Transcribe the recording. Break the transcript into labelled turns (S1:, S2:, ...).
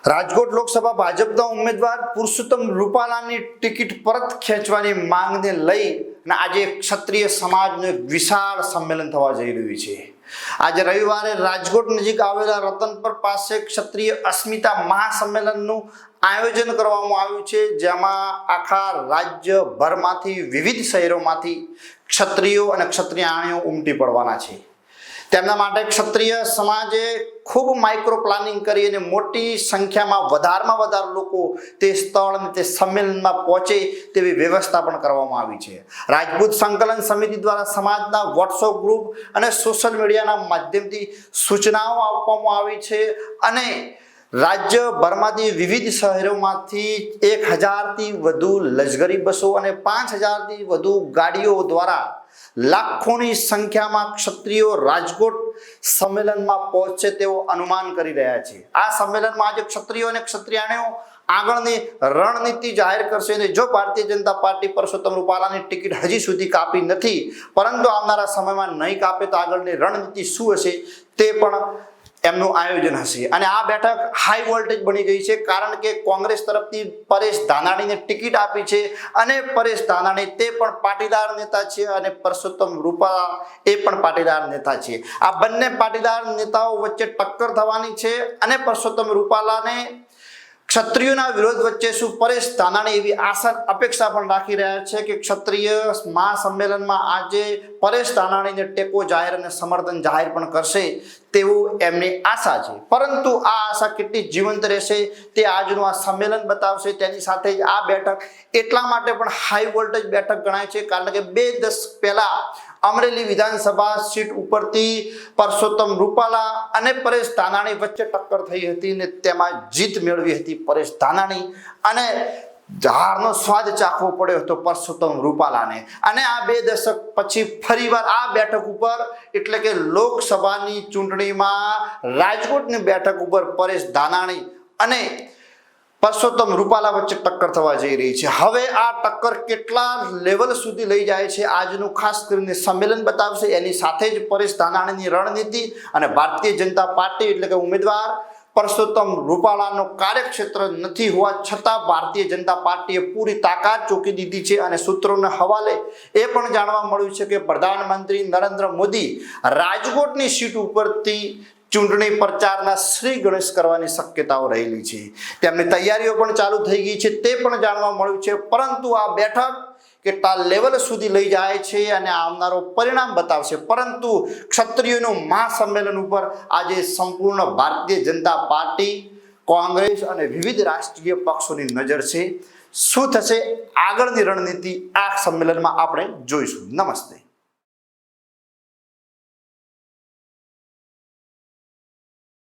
S1: રાજકોટ લોકસભા ભાજપના ઉમેદવાર પુરુષોત્તમ રૂપાલાની ટિકિટ પરત ખેંચવાની માંગને લઈ આજે ક્ષત્રિય સમાજનું એક વિશાળ સંમેલન થવા જઈ રહ્યું છે। આજે રવિવારે રાજકોટ નજીક આવેલા રતનપર પાસે ક્ષત્રિય અસ્મિતા મહાસંમેલનનું આયોજન કરવામાં આવ્યું છે, જેમાં આખા રાજ્યભરમાંથી વિવિધ શહેરોમાંથી ક્ષત્રિયો અને ક્ષત્રિયાણીઓ ઉમટી પડવાના છે। તેમના માટે ક્ષત્રિય સમાજે ખૂબ માઇક્રો પ્લાનિંગ કરી અને મોટી સંખ્યામાં વધારેમાં વધારે લોકો તે સ્થળ અને તે સંમેલનમાં પહોંચે તેવી વ્યવસ્થા પણ કરવામાં આવી છે। રાજપૂત સંકલન સમિતિ દ્વારા સમાજના વોટ્સએપ ગ્રુપ અને સોશિયલ મીડિયાના માધ્યમથી સૂચનાઓ આપવામાં આવી છે અને રાજ્યભરમાંથી વિવિધ શહેરોમાંથી 1000થી વધુ લશ્કરી બસો અને 5000થી વધુ ગાડીઓ દ્વારા લાખોની સંખ્યામાં ક્ષત્રિયો રાજકોટ સંમેલનમાં પહોંચશે તેવો અનુમાન કરી રહ્યા છે। આ સંમેલનમાં આજે ક્ષત્રિયો અને ક્ષત્રિયાણીઓ આગળની રણનીતિ જાહેર કરશે અને જો ભારતીય જનતા પાર્ટી પુરુષોત્તમ રૂપાલાની ટિકિટ હજી સુધી કાપી નથી, પરંતુ આવનારા સમયમાં નહીં કાપે તો આગળની રણનીતિ શું હશે તે પણ એમનું આયોજન હશે। અને આ બેઠક હાઈ વોલ્ટેજ બની ગઈ છે, કારણ કે કોંગ્રેસ તરફથી પરેશ ધાનાણીને ટિકિટ આપી છે અને પરેશ ધાનાણી તે પણ પાટીદાર નેતા છે અને પુરુષોત્તમ રૂપાલા એ પણ પાટીદાર નેતા છે। આ બંને પાટીદાર નેતાઓ વચ્ચે ટક્કર થવાની છે અને પુરુષોત્તમ રૂપાલાને ક્ષત્રિયોના વિરોધ વચ્ચે શું પરેશ ધાનાણી એવી આશા અપેક્ષા પણ રાખી રહ્યા છે કે ક્ષત્રિય મહાસંમેલનમાં આજે પરેશ ધાનાણીને ટેકો જાહેર અને સમર્થન જાહેર પણ કરશે તેવું એમની આશા છે। પરંતુ આ આશા કેટલી જીવંત રહેશે તે આજનું આ સંમેલન બતાવશે। તેની સાથે જ આ બેઠક એટલા માટે પણ હાઈ વોલ્ટેજ બેઠક ગણાય છે, કારણ કે 2 દશક પહેલા અમરેલી વિધાનસભા સીટ ઉપરથી પુરુષોત્તમ રૂપાલા અને પરેશ ધાનાણી વચ્ચે ટક્કર થઈ હતી અને તેમાં જીત મેળવી હતી પરેશ ધાનાણી અને હારનો સ્વાદ ચાખવો પડ્યો હતો પુરુષોત્તમ રૂપાલાને। અને આ 2 દશક પછી ફરીવાર આ બેઠક ઉપર એટલે કે લોકસભાની ચૂંટણીમાં રાજકોટની બેઠક ઉપર પરેશ ધાનાણી અને પુરુષોત્તમ રૂપાલા વચ્ચે ટક્કર થવા જઈ રહી છે। હવે આ ટક્કર કેટલા લેવલ સુધી લઈ જાય છે આજનું ખાસ કરીને સંમેલન બતાવશે। એની સાથે જ પરેશ ધાનાણીની રણનીતિ અને ભારતીય જનતા પાર્ટી એટલે કે ઉમેદવાર પુરુષોત્તમ રૂપાલાનો કાર્યક્ષેત્ર નથી હોવા છતાં ભારતીય જનતા પાર્ટીએ પૂરી તાકાત ચોકી દીધી છે। અને સૂત્રોના હવાલે એ પણ જાણવા મળ્યું છે કે પ્રધાનમંત્રી નરેન્દ્ર મોદી રાજકોટની સીટ ઉપરથી ચૂંટણી પ્રચારના શ્રી ગણેશ કરવાની શક્યતાઓ રહેલી છે। તેમની તૈયારીઓ પણ ચાલુ થઈ ગઈ છે તે પણ જાણવા મળ્યું છે, પરંતુ આ બેઠક કેટલા લેવલ સુધી લઈ જાય છે અને આવનારો પરિણામ બતાવશે। પરંતુ ક્ષત્રિયોનું મહાસંમેલન ઉપર આજે સંપૂર્ણ ભારતીય જનતા પાર્ટી, કોંગ્રેસ અને વિવિધ રાષ્ટ્રીય પક્ષોની નજર છે। શું થશે આગળની રણનીતિ આ સંમેલનમાં આપણે જોઈશું। નમસ્તે।